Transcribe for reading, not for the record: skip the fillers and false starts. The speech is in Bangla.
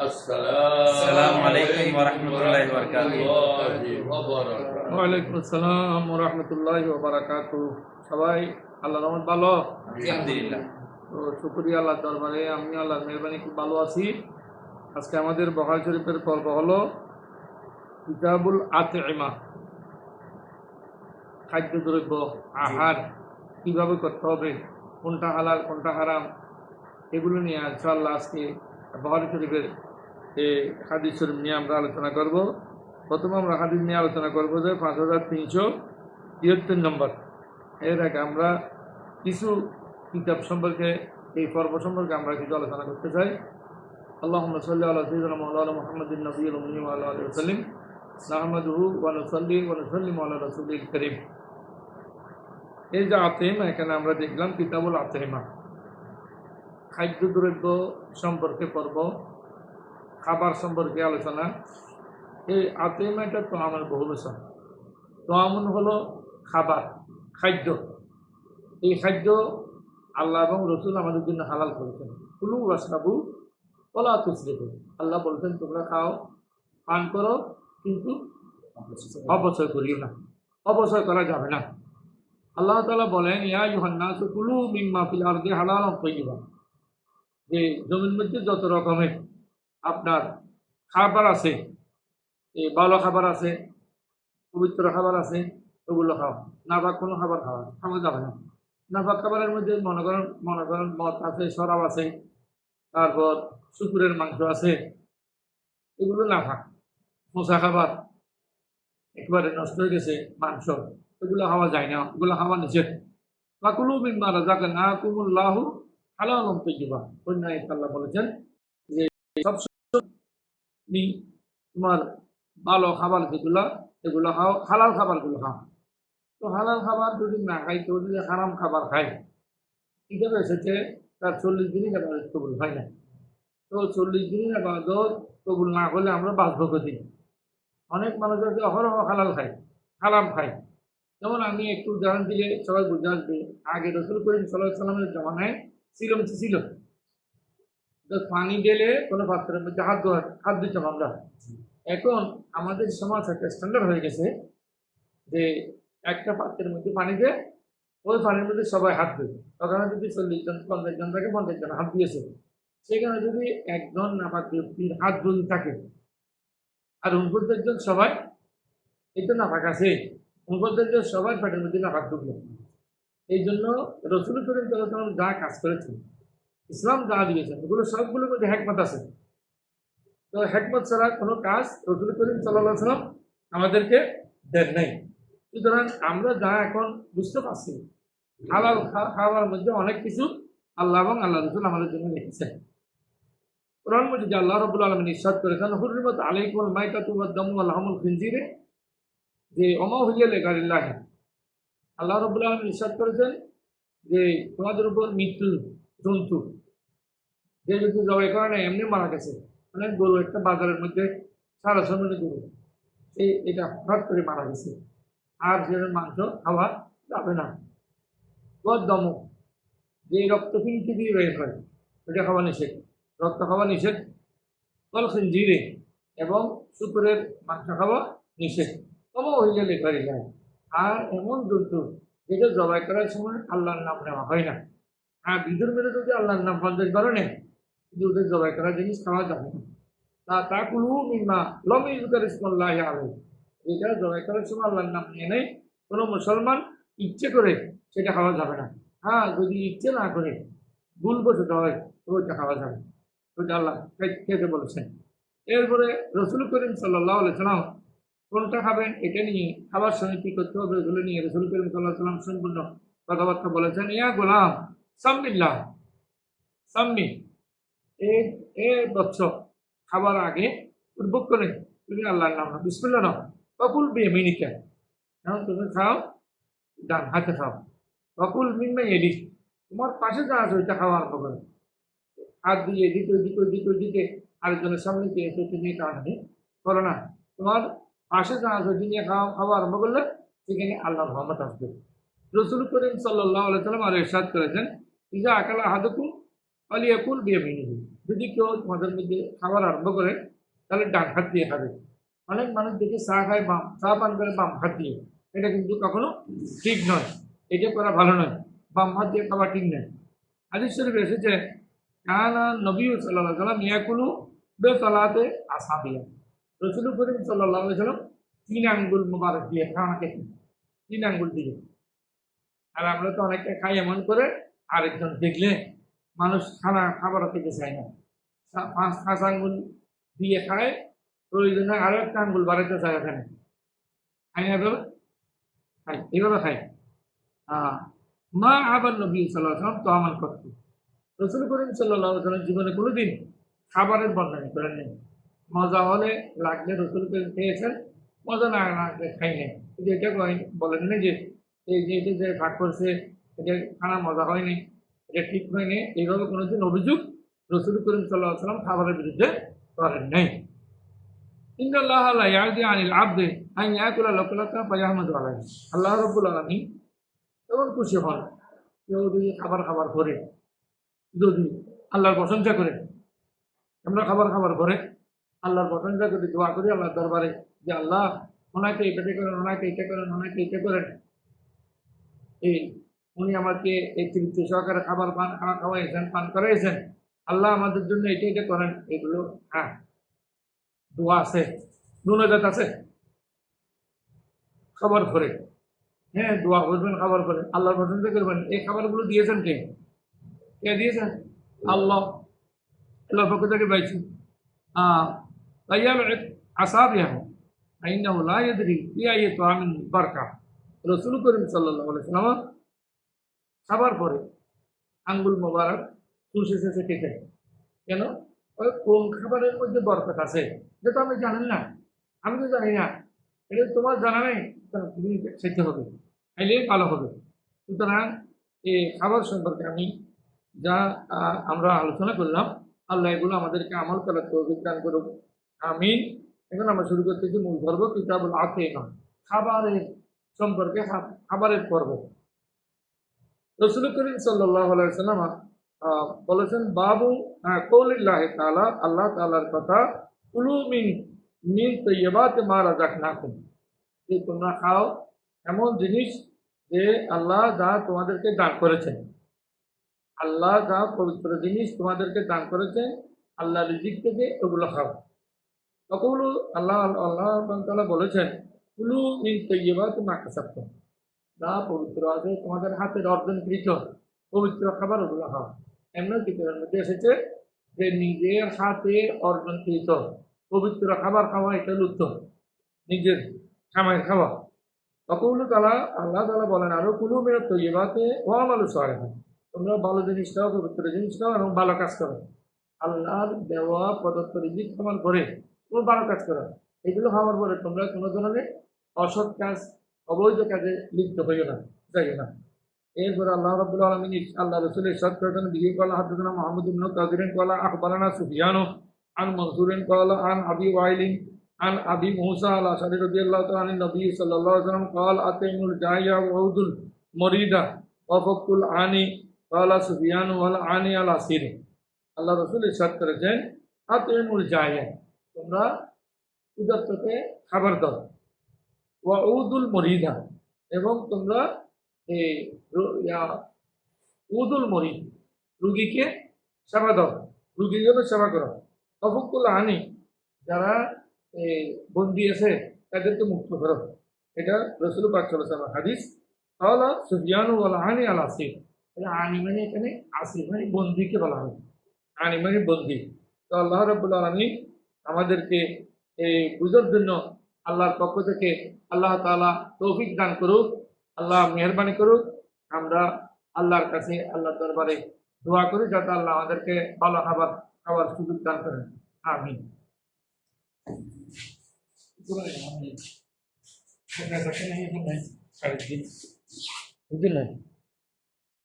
আসসালামু আলাইকুম ওয়া রাহমাতুল্লাহি ওয়া বারাকাতুহু। ওয়ালাইকুম আসসালাম ওয়া রাহমাতুল্লাহি ওয়া বারাকাতুহু। সবাই আল্লাহর রহমত ভালো? জি আলহামদুলিল্লাহ। তো শুকরিয়া আল্লাহর দরবারে, আমি আল্লাহর মেহরবানি খুব ভালো আছি। আজকে আমাদের বুখারী শরীফের পর্ব হলো কিতাবুল আতইমা, খাদ্যদ্রব্য, আহার কিভাবে করতে হবে, কোনটা হালাল কোনটা হারাম, এগুলো নিয়ে ইনশাআল্লাহ আজকে বুখারী শরীফের এই হাদিস শরীফ নিয়ে আমরা আলোচনা করব। প্রথমে আমরা হাদিস নিয়ে আলোচনা করবো যে 5373 নম্বর। এর আগে আমরা কিছু কিতাব সম্পর্কে, এই পর্ব সম্পর্কে আমরা কিছু আলোচনা করতে চাই। আল্লাহুম্মা সাল্লি আলা সাইয়্যিদিনা মাওলানা মুহাম্মাদিন নবিয়্যিল উম্মি ওয়া আলা আলিহি ওয়া সাল্লিম। নাহমাদুহু ওয়া নুসাল্লি ওয়া নুসাল্লিমু আলা রাসূলিল কারীম। এই যে আতইমা, এখানে আমরা দেখলাম কিতাবুল আতইমা, খাদ্যদ্রব্য সম্পর্কে পর্ব, খাবার সম্পর্কে আলোচনা। এই আতইমাটা তো আমার বহু বছর, তো আমন হলো খাবার, খাদ্য। এই খাদ্য আল্লাহ এবং রসুল আমাদের জন্য হালাল করেছেন। কুলু ওয়াশরাবু ওয়ালা তুসরিফু। আল্লাহ বলতেন তোমরা খাও, পান করো, কিন্তু অপচয় করিও না, অপচয় করা যাবে না। আল্লাহ তাআলা বলেন ইয়া আইয়ুহান নাসু কুলু মিম্মা ফিল আরদি হালালান তাইয়্যিবা, যে জমির মধ্যে যত রকমের আপনার খাবার আছে, এই ভালো খাবার আছে, পবিত্র খাবার আছে, ওগুলো খাও। নাপাক কোনো খাবার খাওয়া যাবে না। নাপাক খাবারের মধ্যে মনে করেন মদ আছে, শরাব আছে, তারপর শুকুরের মাংস আছে, এগুলো না খাক। মশা খাবার একেবারে নষ্ট হয়ে গেছে মাংস, এগুলো খাওয়া যায় না, এগুলো খাওয়া নিষেধ। ফাকুলু মিম্মা রাযাকানাকুমুল্লাহু হালালান তাইয়্যিবা। অন্য আয়াতে আল্লাহ বলেছেন যে তুমি তোমার ভালো খাবার যেগুলো, এগুলো খাও, হালাল খাবারগুলো খাও। তো হালাল খাবার যদি না খাই, কেউ যদি হারাম খাবার খায়, কিভাবে এসেছে তার 40 দিনই আবাদত কবুল হয় না। তো 40 দিনের আবাদত কবুল না হলে আমরা বাঁচবো কদিন? অনেক মানুষ আছে অহরহ হালাল খায়, হারাম খায়। যেমন আমি একটু উদাহরণ দিলে সবাই বুঝে আসবে। আগে রসুল করিম সাল্লাল্লাহু আলাইহি সাল্লামের জমানায় সিলমচি ছিল, তো পানি ঢেলে কোনো পাত্রের মধ্যে হাত দিতাম আমরা। এখন আমাদের সমাজ একটা স্ট্যান্ডার্ড হয়ে গেছে যে একটা পাত্রের মধ্যে পানি দিয়ে ওই পানির মধ্যে সবাই হাত দেবে। ওখানে যদি 40 জন 50 জন থাকে, 50 জন হাত দিয়েছে, সেখানে যদি একজন নাপাক ব্যক্তির হাত যদি থাকে আর 49 জন সবাই, এই তো নাপাক আছে, 49 জন সবাই পেটের মধ্যে নাপাক ঢুকলো। এই জন্য রসুল করিম সাল্লাল্লাহু আলাইহি ওয়াসাল্লাম যা কাজ করেছেন, ইসলাম যা দিয়েছেন, এগুলো সবগুলোর মধ্যে হেকমত আছে। তো হেকমত ছাড়া কোনো কাজ রসুল করিম সাল্লাল্লাহু আলাইহি ওয়াসাল্লাম আমাদেরকে দেন নাই। সুতরাং আমরা যা এখন বুঝতে পারছি, হালাল খাওয়ার মধ্যে অনেক কিছু আল্লাহ এবং আল্লাহ রসুল আমাদের জন্য রেখেছেন। কোরআন মজিদে আল্লাহ রাব্বুল আলামিন ইরশাদ করেছেন হুররিমাত আলাইকুমুল মাইতাতু ওয়াদ দামু ওয়া লাহমুল খিনজির, যে ওমা হুইয়া লিগাইরিল্লাহ। আল্লাহ রাব্বুল আলামিন ইরশাদ করেছেন যে তোমাদের উপর মৃত্যু জন্তু, যে জন্তু জবাই করে না এমনি মারা গেছে। মানে গরু একটা বাজারের মধ্যে সারা সময় গরু, এটা হঠাৎ করে মারা গেছে, আর যে মাংস খাওয়া যাবে না। ওয়াদ দামু, যে রক্ত ফিনকি দিয়ে বের হয়, ওটা খাওয়া নিষেধ, রক্ত খাওয়া নিষেধ। ওয়াল খিনজিরে, এবং শুকরের মাংস খাওয়া নিষেধ। তবে হইলে লেখারি যায়। আর এমন জন্তু যেটা জবাই করার সময় আল্লাহর নাম নেওয়া হয় না। হ্যাঁ, বিধুর মেরে যদি আল্লাহর নাম বন্ধের কারণে, কিন্তু ওদের জবাই করার জিনিস খাওয়া যাবে না। তা কুলু মিম্মা লাম ইযকার ইসমুল্লাহি আলাইহি, যেটা জবাই করার সময় আল্লাহর নাম নিয়ে নেয়, কোনো মুসলমান ইচ্ছে করে সেটা খাওয়া যাবে না। হ্যাঁ, যদি ইচ্ছে না করে ভুলবশত হয়, তো ওইটা খাওয়া যাবে, ওইটা আল্লাহ খেতে বলেছেন। এরপরে রসুল করিম সাল্লাল্লাহু আলাইহি সাল্লাম কোনটা খাবেন এটা নিয়ে, খাবার সময় কি করতে হবে এগুলো নিয়ে রসুল করিম সাল্লাল্লাহু আলাইহি সাল্লাম সম্পূর্ণ কথাবার্তা বলেছেন। ইয়া গোলাম সাম্মিল্লাহ, সাম্মি, এ এ বৎস, খাবার আগে পূর্বক্ষণে তুমি আল্লাহর নাম নাও, বিসমিল্লাহ নাও। ককুল বিয়ামিনিকা, এখন তুমি খাও ডান হাতে খাও। ককুল মিম্মা ইয়ালিক, তোমার পাশে যা আছে ওইটা খাওয়া আরম্ভ করো। হাত দিয়ে এদিকে ওইদিকে ওইদিকে ওইদিকে আরেকজনের সামনে দিয়ে সেটা নিয়ে টানাটানি করো না। তোমার পাশে যা আছে ওইটি নিয়ে খাওয়া আরম্ভ করলে সেখানে আল্লাহর রহমত আসবে। রসুল করিম সাল্লাল্লাহু আলাইহি সাল্লাম আর ইরশাদ করেছেন ইজা আকালা আহাদুকুম ফালিয়াকুল বিয়ামিনিহি, যদি কেউ তোমাদের মধ্যে খাবার আরম্ভ করে তাহলে ডান হাত দিয়ে খাবে। অনেক মানুষ দেখে চা খায় বাম, চা পান করে বাম হাত দিয়ে। এটা কিন্তু কখনো ঠিক নয়, এটা করা ভালো নয়। বাম হাত দিয়ে খাওয়া ঠিক নয়। হাদিস শরীফে এসেছে কানা নবী সাল্লাল্লাহু আলাইহি ওয়াসাল্লাম ইয়াকুলু বিসালাতে আসহাবিয়া। রাসূল করিম সাল্লাল্লাহু আলাইহি ওয়াসাল্লাম 3 আঙ্গুল মোবারক দিয়ে খানা খেতেন, 3 আঙ্গুল দিয়ে। আর আমরা তো অনেকে খাই এমন করে, আরেকজন দেখলে মানুষ খাবার খেতে চায় না, 5 আঙ্গুল দিয়ে খায়, প্রয়োজনে আরো একটা আঙ্গুল বাড়াতে চায় এখানে, খাই না এভাবে, খাই এইভাবে খাই। মা আবার নবী সাল্লাল্লাহু আলাইহি ওয়াসাল্লাম তো আমার করতো। রাসূল করিম সাল্লাল্লাহু আলাইহি ওয়াসাল্লাম জীবনে কোনোদিন খাবারের বর্ণনা করেন নাই। মজা হলে লাগলে রাসূল করিম খেয়েছেন, মজা না লাগলে খাই নাই। কিন্তু এটা বলেন না যে এই যে এটা যে ভাগ করছে এটা খানা মজা হয়নি, এটা ঠিক হয়নি, এইভাবে কোনোদিন অভিযোগ রাসূল করিম সাল্লাল্লাহু আলাইহি ওয়াসাল্লাম খাবারের বিরুদ্ধে করেন নাই। ইন্নাল্লাহা লা ইয়ারদি আনিল আবদি আন ইয়াকুলা লাকলাতা ফায়াহমাদু আলাইহি। আল্লাহ রাব্বুল আলামিন তখন খুশি হন কেউ যদি খাবার করে, যদি আল্লাহর প্রশংসা করে। আমরা খাবার করে আল্লাহর প্রশংসা করি, দোয়া করি আল্লাহর দরবারে যে আল্লাহ ওনাকে এটা করেন, ওনাকে এটা করেন, ওনাকে এটা করেন, এই উনি আমাকে এই তৃপ্তি সহকারে খানা খাওয়াইছেন, পান করাইছেন, আল্লাহ আমাদের জন্য এটা এটা করেন। এগুলো হ্যাঁ দোয়া আছে, নুনাজাত আছে খাবার করে। হ্যাঁ দোয়া করবেন খাবার করে, আল্লাহর প্রশংসা করবেন। এই খাবারগুলো দিয়েছেন কে? কে দিয়েছেন? আল্লাহ। আল্লাহর পক্ষ থেকে পাইছি। আসাবিয়াহু ফাইন্নাহু লা ইয়াদরি ফি আইয়ি তাআমিন বারাকা। রাসূল করিম সাল্লাল্লাহু আলাইহি ওয়াসাল্লাম খাবার পরে আঙ্গুল মোবারক চুষে শেষে খেতে। কেন? কোন খাবারের মধ্যে বরকত আছে যেটা আমি জানেন না, আমি তো জানি না, এটা তোমার জানা নেই, তুমি খেতে হবে, খাইলে ভালো হবে। সুতরাং এই খাবার সম্পর্কে আমি যা আমরা আলোচনা করলাম, আল্লাহ এগুলো আমাদেরকে আমল করার তৌফিক দান করুক, আমিন। এখন আমরা শুরু করতেছি মূল পর্ব, কিতাবুল আতিকা, খাবারের সম্পর্কে, খাবারের পর্ব। রাসূল করিম সাল্লাল্লাহু আলাইহি ওয়াসাল্লাম বলেছেন বাবু কৌলিল্লাহি তাআলা, আল্লাহ তাআলার কথা, কুলু মিন তাইয়্যিবাতি মা রাযাকনাকুম, যে তোমরা খাও এমন জিনিস যে আল্লাহ যা তোমাদেরকে দান করেছেন। আল্লাহ যা পবিত্র জিনিস তোমাদেরকে দান করেছেন, আল্লাহ রিজিক থেকে ওগুলো খাও। তকুলু আল্লাহ তাআলা বলেছেন কুলু মিন তাইয়্যিবাতি মা কাসাবতুম, যা পবিত্র আছে তোমাদের হাতের অর্জনকৃত পবিত্র খাবার ওগুলো খাও। এমন কিতাবের মধ্যে এসেছে যে নিজের হাতের অর্জনকৃত পবিত্র খাবার খাওয়া এটা উত্তম, নিজের খামায় খাওয়া। তকুলু তাআলা, আল্লাহ তাআলা বলেন আরো কুলু মিনাত তাইয়্যিবাতি ওয়া আমালু সালিহান, তোমরা ভালো জিনিস খাও, পবিত্র জিনিস খাও এবং ভালো কাজ করো। আল্লাহর দেওয়া প্রদত্ত রিজিক খাবার করে তুমি ভালো কাজ করো। এগুলো খাওয়ার পরে তোমরা কোনো ধরনের অসৎ কাজ, অবৈধ কাজে লিপ্ত হইও না, যাইও না। এরপরে আল্লাহ রাব্বুল আলামিন আল্লাহ রাসূল ইরশাদ করেছেন, বিহি ক্বালা হাদাসানা মুহাম্মদ ইবনে কাসিরিন ক্বালা আখবারানা সুফিয়ান আন মানসুরিন ক্বালা আন আবি ওয়াইলিন আন আবি মুসা আল আশআরী রাদিয়াল্লাহু তাআলা আন নবী সাল্লাল্লাহু আলাইহি ওয়াসাল্লাম ক্বাল আতিমুল জাইয়া ওয়া উদুল মরিদা ওয়া ফাকুল আনি ক্বালা সুফিয়ান ওয়াল আনি আল আসির। আল্লাহ রাসূল ইরশাদ করেছেন আতিমুল জাইয়া, তোমরা উদারতাকে খাবার দাও, ওয়া উদুল মরিদা, এবং তোমরা এই উদুল মরিদ রুগীকে সেবা দাও, রুগীর জন্য সেবা করো। অফকুল আনি, যারা বন্দী আছে তাদেরকে মুক্ত করো। এটা রাসূল পাক সাল্লাল্লাহু আলাইহি ওয়াসাল্লাম হাদিস। ক্বালা সুফিয়ান ওয়াল আনি আল আসির, আনি মানে এখানে আসির মানে বন্দীকে বলা হয়, আনি মানে বন্দী। তো আল্লাহ রাব্বুল আলামিন আমাদেরকে এই বুঝার জন্য আল্লাহর পক্ষ থেকে আল্লাহ তাআলা তৌফিক দান করুক, আল্লাহ মেহেরবানি করুক। আমরা আল্লাহর কাছে, আল্লাহর দরবারে দোয়া করি যাতে আল্লাহ আমাদেরকে ভালো খাবার সুযোগ দান করেন, আমিন। বুঝলেন?